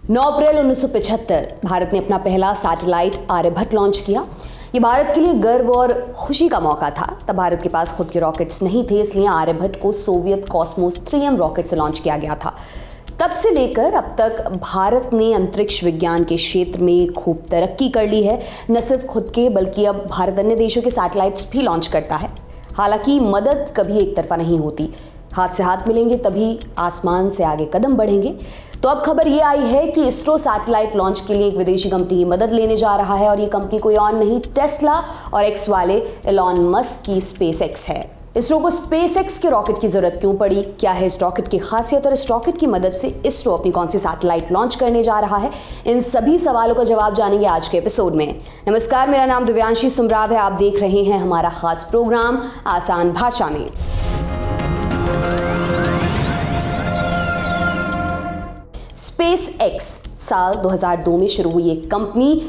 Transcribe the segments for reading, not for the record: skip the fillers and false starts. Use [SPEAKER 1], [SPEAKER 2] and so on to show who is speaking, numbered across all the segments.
[SPEAKER 1] 9 अप्रैल 1975 भारत ने अपना पहला सैटेलाइट आर्यभट्ट लॉन्च किया। ये भारत के लिए गर्व और खुशी का मौका था। तब भारत के पास खुद के रॉकेट्स नहीं थे, इसलिए आर्यभट्ट को सोवियत कॉस्मोस 3M रॉकेट से लॉन्च किया गया था। तब से लेकर अब तक भारत ने अंतरिक्ष विज्ञान के क्षेत्र में खूब तरक्की कर ली है। न सिर्फ खुद के बल्कि अब भारत अन्य देशों के सैटेलाइट्स भी लॉन्च करता है। हालांकि मदद कभी एक तरफा नहीं होती, हाथ से हाथ मिलेंगे तभी आसमान से आगे कदम बढ़ेंगे। तो अब खबर ये आई है कि इसरो सैटेलाइट लॉन्च के लिए एक विदेशी कंपनी की मदद लेने जा रहा है और ये कंपनी कोई और नहीं, टेस्ला और एक्स वाले एलॉन मस्क की स्पेसएक्स है। इसरो को स्पेसएक्स के रॉकेट की जरूरत क्यों पड़ी, क्या है इस रॉकेट की खासियत और इस रॉकेट की मदद से इसरो अपनी कौन सी सैटेलाइट लॉन्च करने जा रहा है, इन सभी सवालों का जवाब जानेंगे आज के एपिसोड में। नमस्कार, मेरा नाम दिव्यांशी सुमराव है। आप देख रहे हैं हमारा खास प्रोग्राम आसान भाषा में। स्पेसएक्स साल 2002 में शुरू हुई एक कंपनी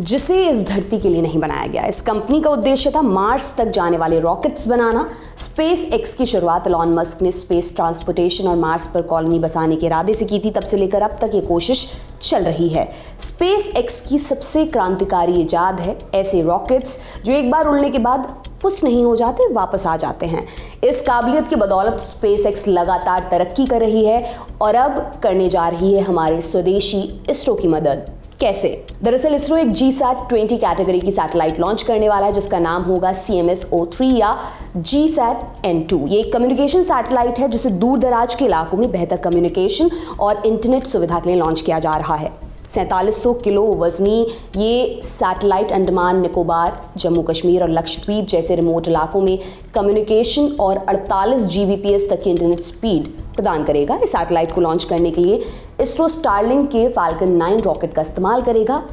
[SPEAKER 1] जिसे इस धरती के लिए नहीं बनाया गया। इस कंपनी का उद्देश्य था मार्स तक जाने वाले रॉकेट्स बनाना। स्पेसएक्स की शुरुआत एलॉन मस्क ने स्पेस ट्रांसपोर्टेशन और मार्स पर कॉलोनी बसाने के इरादे से की थी। तब से लेकर अब तक ये कोशिश चल रही है। स्पेसएक्स की सबसे क्रांतिकारी इजाद है ऐसे रॉकेट्स जो एक बार उड़ने के बाद फुस नहीं हो जाते, वापस आ जाते हैं। इस काबिलियत की बदौलत स्पेसएक्स लगातार तरक्की कर रही है और अब करने जा रही है हमारे स्वदेशी इसरो की मदद। कैसे? दरअसल इसरो एक GSAT-20 कैटेगरी की सैटेलाइट लॉन्च करने वाला है जिसका नाम होगा CMS-03 या GSAT-N2। ये एक कम्युनिकेशन सैटेलाइट है जिसे दूर दराज के इलाकों में बेहतर कम्युनिकेशन और इंटरनेट सुविधा के लिए लॉन्च किया जा रहा है। 4700 किलो वजनी ये सैटेलाइट अंडमान निकोबार, जम्मू कश्मीर और लक्षद्वीप जैसे रिमोट इलाकों में कम्युनिकेशन और 48 Gbps तक की इंटरनेट स्पीड प्रदान करेगा। इस सैटेलाइट को लॉन्च करने के लिए इसरो स्टारलिंक के फाल्कन 9 रॉकेट का इस्तेमाल करेगा।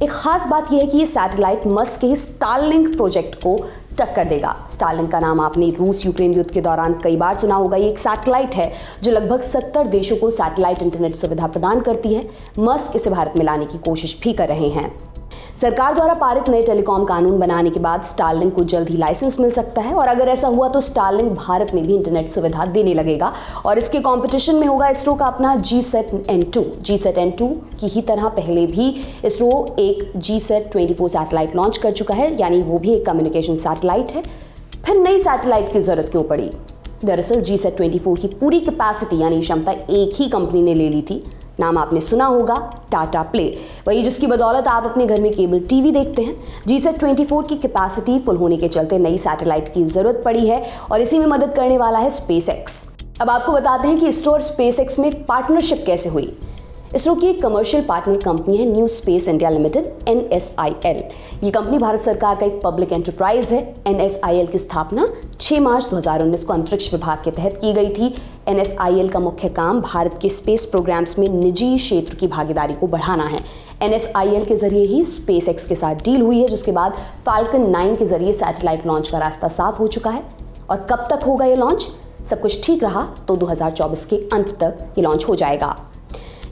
[SPEAKER 1] एक खास बात यह है कि ये सैटेलाइट मस्क के ही स्टारलिंक प्रोजेक्ट को टक्कर देगा। स्टारलिंक का नाम आपने रूस यूक्रेन युद्ध के दौरान कई बार सुना होगा। ये एक सैटेलाइट है जो लगभग 70 देशों को सैटेलाइट इंटरनेट सुविधा प्रदान करती है। मस्क इसे भारत में लाने की कोशिश भी कर रहे हैं। सरकार द्वारा पारित नए टेलीकॉम कानून बनाने के बाद स्टारलिंक को जल्द ही लाइसेंस मिल सकता है और अगर ऐसा हुआ तो स्टारलिंक भारत में भी इंटरनेट सुविधा देने लगेगा और इसके कंपटीशन में होगा इसरो का अपना GSAT-N2। GSAT-N2 की ही तरह पहले भी इसरो एक GSAT-24 सैटेलाइट लॉन्च कर चुका है, यानी वो भी एक कम्युनिकेशन सैटेलाइट है। फिर नई सैटेलाइट की जरूरत क्यों पड़ी? दरअसल GSAT-24 की पूरी कैपेसिटी यानी क्षमता एक ही कंपनी ने ले ली थी। नाम आपने सुना होगा, टाटा प्ले, वही जिसकी बदौलत आप अपने घर में केबल टीवी देखते हैं। GSAT-24 की कैपेसिटी फुल होने के चलते नई सैटेलाइट की जरूरत पड़ी है और इसी में मदद करने वाला है स्पेसएक्स। अब आपको बताते हैं कि इसरो और स्पेसएक्स में पार्टनरशिप कैसे हुई। इसरो की एक कमर्शियल पार्टनर कंपनी है new space India limited, NSIL। ये कंपनी भारत सरकार का एक पब्लिक एंटरप्राइज है। NSIL की स्थापना 6 मार्च 2019 को अंतरिक्ष विभाग के तहत की गई थी। NSIL का मुख्य काम भारत के स्पेस प्रोग्राम्स में निजी क्षेत्र की भागीदारी को बढ़ाना है। NSIL के जरिए ही स्पेसएक्स के साथ डील हुई है, जिसके बाद फाल्कन 9 के जरिए सैटेलाइट लॉन्च का रास्ता साफ हो चुका है। और कब तक होगा ये लॉन्च? सब कुछ ठीक रहा तो 2024 के अंत तक ये लॉन्च हो जाएगा।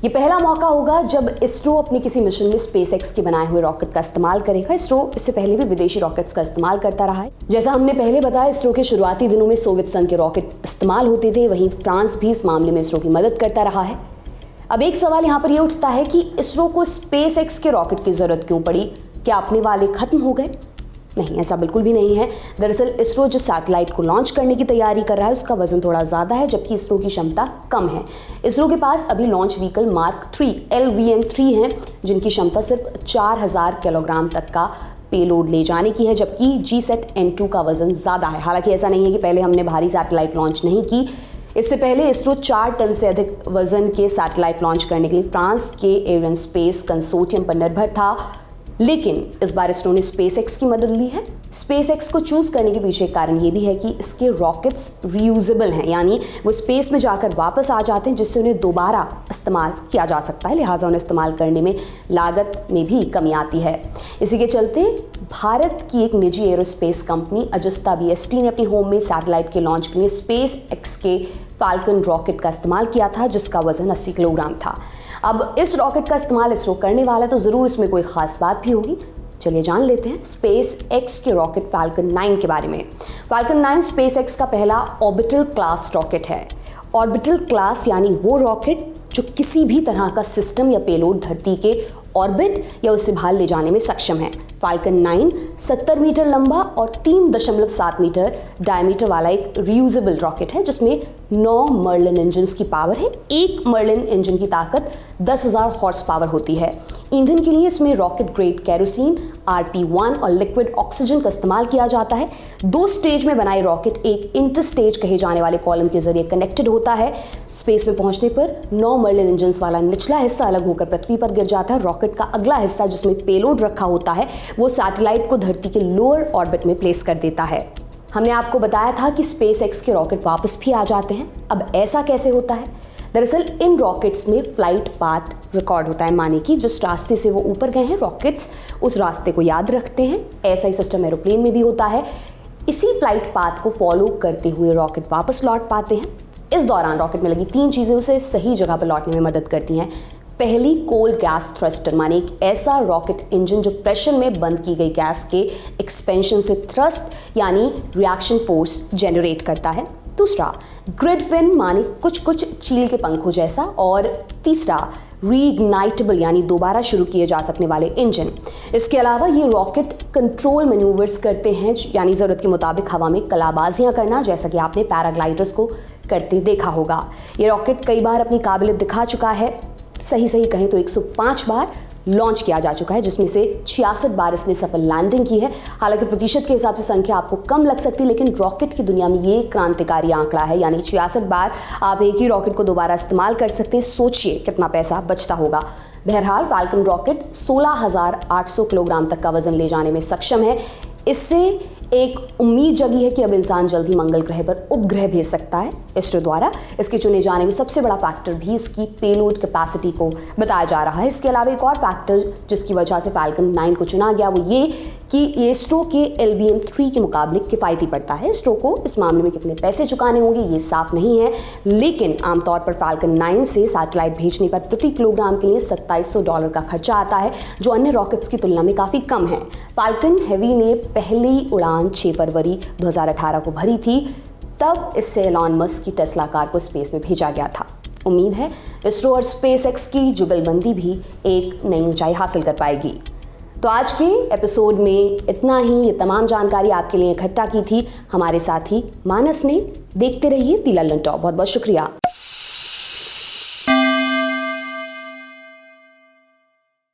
[SPEAKER 1] ये पहला मौका होगा जब इसरो अपने किसी मिशन में स्पेसएक्स के बनाए हुए रॉकेट का इस्तेमाल करेगा। इसरो इससे पहले भी विदेशी रॉकेट्स का इस्तेमाल करता रहा है। जैसा हमने पहले बताया, इसरो के शुरुआती दिनों में सोवियत संघ के रॉकेट इस्तेमाल होते थे, वहीं फ्रांस भी इस मामले में इसरो की मदद करता रहा है। अब एक सवाल यहाँ पर यह उठता है कि इसरो को स्पेसएक्स के रॉकेट की जरूरत क्यों पड़ी? क्या अपने वाले खत्म हो गए? नहीं, ऐसा बिल्कुल भी नहीं है। दरअसल इसरो जो सैटेलाइट को लॉन्च करने की तैयारी कर रहा है उसका वजन थोड़ा ज़्यादा है, जबकि इसरो की क्षमता कम है। इसरो के पास अभी लॉन्च व्हीकल मार्क 3 LVM-3 हैं, जिनकी क्षमता सिर्फ 4000 किलोग्राम तक का पेलोड ले जाने की है, जबकि GSAT-N2 का वजन ज़्यादा है। हालांकि ऐसा नहीं है कि पहले हमने भारी सैटेलाइट लॉन्च नहीं की। इससे पहले इसरो 4 टन से अधिक वजन के सैटेलाइट लॉन्च करने के लिए फ्रांस के एरियन स्पेस कंसोर्टियम पर निर्भर था, लेकिन इस बार इसरो ने स्पेसएक्स की मदद ली है। स्पेसएक्स को चूज करने के पीछे कारण ये भी है कि इसके रॉकेट्स रीयूजेबल हैं, यानी वो स्पेस में जाकर वापस आ जाते हैं, जिससे उन्हें दोबारा इस्तेमाल किया जा सकता है। लिहाजा उन्हें इस्तेमाल करने में लागत में भी कमी आती है। इसी के चलते भारत की एक निजी एरोस्पेस कंपनी अजस्ता BST ने अपनी होममेड सैटेलाइट के लॉन्च के लिए स्पेसएक्स के फाल्कन रॉकेट का इस्तेमाल किया था, जिसका वजन 80 किलोग्राम था। अब इस रॉकेट का इस्तेमाल इसरो करने वाला है तो ज़रूर इसमें कोई खास बात भी होगी। चलिए जान लेते हैं स्पेसएक्स के रॉकेट फाल्कन 9 के बारे में। फाल्कन 9 स्पेसएक्स का पहला ऑर्बिटल क्लास रॉकेट है। ऑर्बिटल क्लास यानी वो रॉकेट जो किसी भी तरह का सिस्टम या पेलोड धरती के ऑर्बिट या उसे बाहर ले जाने में सक्षम है। फाल्कन 9 70 मीटर लंबा और 3.7 मीटर डायमीटर वाला एक रियूजेबल रॉकेट है जिसमें 9 मर्लिन इंजन्स की पावर है। एक मर्लिन इंजन की ताकत 10,000 हॉर्स पावर होती है। ईंधन के लिए इसमें रॉकेट ग्रेड केरोसिन, RP1 और लिक्विड ऑक्सीजन का इस्तेमाल किया जाता है। 2 स्टेज में बनाई रॉकेट एक इंटर स्टेज कहे जाने वाले कॉलम के जरिए कनेक्टेड होता है। स्पेस में पहुंचने पर 9 मर्लिन इंजन्स वाला निचला हिस्सा अलग होकर पृथ्वी पर गिर जाता है। रॉकेट का अगला हिस्सा जिसमें पेलोड रखा होता है वो सैटेलाइट को धरती के लोअर ऑर्बिट में प्लेस कर देता है। हमने आपको बताया था कि SpaceX के रॉकेट वापस भी आ जाते हैं। अब ऐसा कैसे होता है? दरअसल इन रॉकेट्स में फ्लाइट पाथ रिकॉर्ड होता है, माने कि जिस रास्ते से वो ऊपर गए हैं रॉकेट्स उस रास्ते को याद रखते हैं। ऐसा ही सिस्टम एरोप्लेन में भी होता है। इसी फ्लाइट पाथ को फॉलो करते हुए रॉकेट वापस लौट पाते हैं। इस दौरान रॉकेट में लगी 3 चीज़ें उसे सही जगह पर लौटने में मदद करती हैं। पहली, कोल्ड गैस थ्रस्टर, माने एक ऐसा रॉकेट इंजन जो प्रेशर में बंद की गई गैस के एक्सपेंशन से थ्रस्ट यानी रिएक्शन फोर्स जनरेट करता है। दूसरा, ग्रिड विन, माने कुछ चील के पंखों जैसा। और तीसरा, रीइग्नाइटेबल यानी दोबारा शुरू किए जा सकने वाले इंजन। इसके अलावा ये रॉकेट कंट्रोल मैन्यूवर्स करते हैं, यानी ज़रूरत के मुताबिक हवा में कलाबाजियां करना, जैसा कि आपने पैराग्लाइडर्स को करते देखा होगा। ये रॉकेट कई बार अपनी काबिलियत दिखा चुका है। सही कहें तो 105 बार लॉन्च किया जा चुका है, जिसमें से 66 बार इसने सफल लैंडिंग की है। हालांकि प्रतिशत के हिसाब से संख्या आपको कम लग सकती है, लेकिन रॉकेट की दुनिया में ये क्रांतिकारी आंकड़ा है, यानी 66 बार आप एक ही रॉकेट को दोबारा इस्तेमाल कर सकते हैं। सोचिए कितना पैसा बचता होगा। बहरहाल फाल्कन रॉकेट 16,800 किलोग्राम तक का वजन ले जाने में सक्षम है। इससे एक उम्मीद जगी है कि अब इंसान जल्द ही मंगल ग्रह पर उपग्रह भेज सकता है। इसरो द्वारा इसके चुने जाने में सबसे बड़ा फैक्टर भी इसकी पेलोड कैपेसिटी को बताया जा रहा है। इसके अलावा एक और फैक्टर जिसकी वजह से फाल्कन 9 को चुना गया वो ये कि ये इसरो के LVM-3 के मुकाबले किफ़ायती पड़ता है। इसरो को इस मामले में कितने पैसे चुकाने होंगे ये साफ नहीं है, लेकिन आमतौर पर फाल्कन 9 से सैटेलाइट भेजने पर प्रति किलोग्राम के लिए $2700 का खर्चा आता है, जो अन्य रॉकेट्स की तुलना में काफ़ी कम है। फाल्कन हेवी ने पहली उड़ान 6 फरवरी 2018 को भरी थी। तब इससे एलॉन मस्क की टेस्ला कार को स्पेस में भेजा गया था। उम्मीद है इसरो और SpaceX की जुगलबंदी भी एक नई ऊंचाई हासिल कर पाएगी। तो आज के एपिसोड में इतना ही। ये तमाम जानकारी आपके लिए इकट्ठा की थी हमारे साथी मानस ने। देखते रहिए दी लल्लन टॉप। बहुत बहुत शुक्रिया।